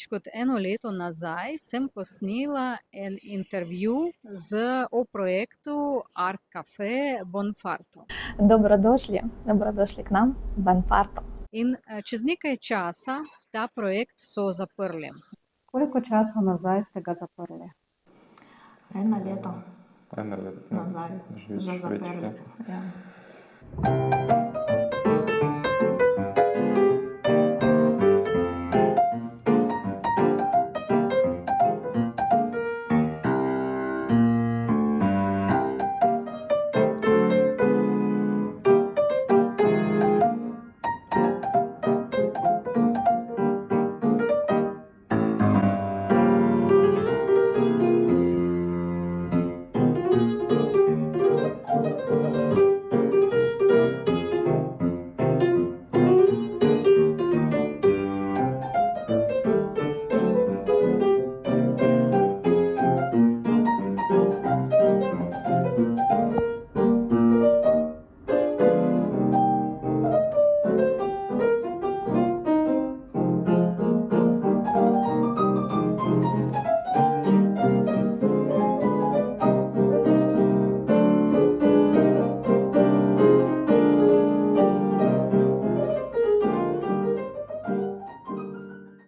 več kot eno leto nazaj sem posnela en intervju o projektu Art Cafe Bonfarto. Dobrodošli k nam, Bonfarto. In čez nekaj časa ta projekt so zaprli. Koliko časa nazaj ste ga zaprli? Eno leto Eno leto nazaj, že zaprli. Ja.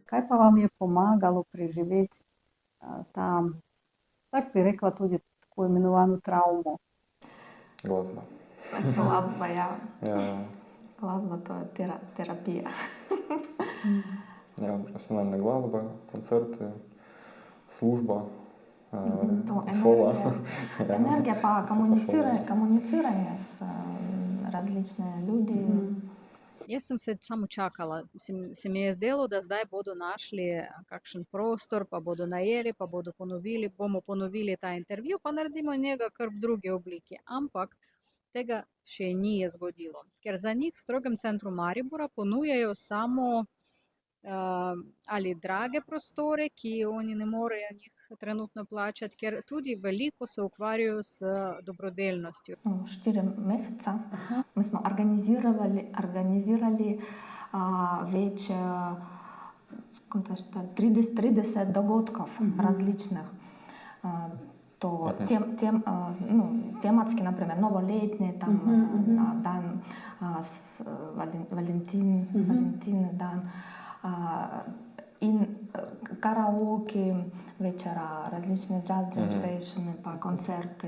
Kaj pa vam je pomagalo preživeti tako bi rekla tudi tako imenovano travmo? Glasba. Glasba, ja. Ja, Glasba to je terapija. ja, profesionalna glasba, koncerti, služba, To šola. energija pa komuniciranje s različne ljudi. Jaz sem se samo čakala, se mi je zdelo, da zdaj bodo našli kakšen prostor, pa bodo najeli, pa bomo ponovili ta intervju, pa naredimo njega kar v drugi obliki. Ampak tega še ni je zgodilo, ker za njih v strogem centru Maribora ponujajo samo ali drage prostore, ki oni ne morejo njih trenutno plačati, ker tudi veliko se ukvarjajo s dobrodelnostjo. 4 meseca mi smo organizirali več 30 dogodkov različnih. To tematski, naprimer novoletni, tam na dan Valentin dan. In karaoke večera, različne jazz jam sessioni pa koncerti.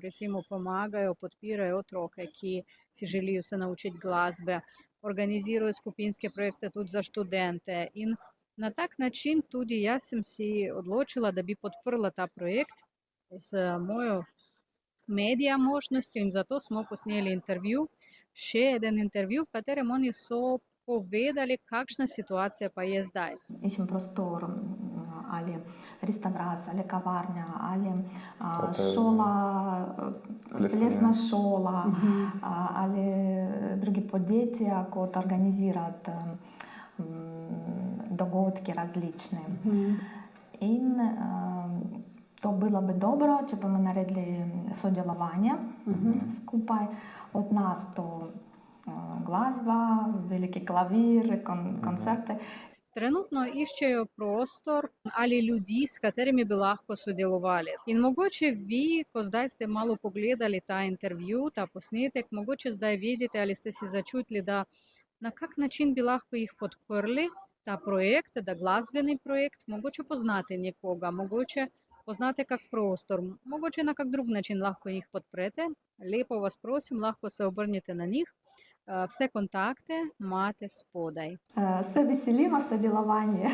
Recimo pomagajo, podpirajo otroke, ki si želijo se naučiti glasbe, organizirajo skupinske projekte tudi za študente. In na tak način tudi jaz sem si odločila, da bi podprla ta projekt z mojo medija možnostjo in zato smo posneli intervju, še eden intervju, v katerem oni so povedali, kakšna situacija pa je zdaj. Iščem prostor ali restavracija, ali kavarna, ali šola, plesna šola, ali drugi podjetja, kot organizirati dogodke različne. In to bilo bi dobro, če bomo naredili sodelovanje skupaj. Od nas to glasba, veliki klavir, koncerte. Trenutno iščejo prostor ali ljudi, s katerimi bi lahko sodelovali. In mogoče vi, ko zdaj ste malo pogledali ta intervju, ta posnetek, mogoče zdaj vidite ali ste si začutili, da na kak način bi lahko jih podprli, ta projekt, da glasbeni projekt, mogoče poznate nekoga, mogoče poznate kak prostor, mogoče na kak drug način lahko jih podprete. Lepo vas prosim, lahko se obrnite na njih. Vse kontakte imate spodaj. Se veselimo sodelovanja.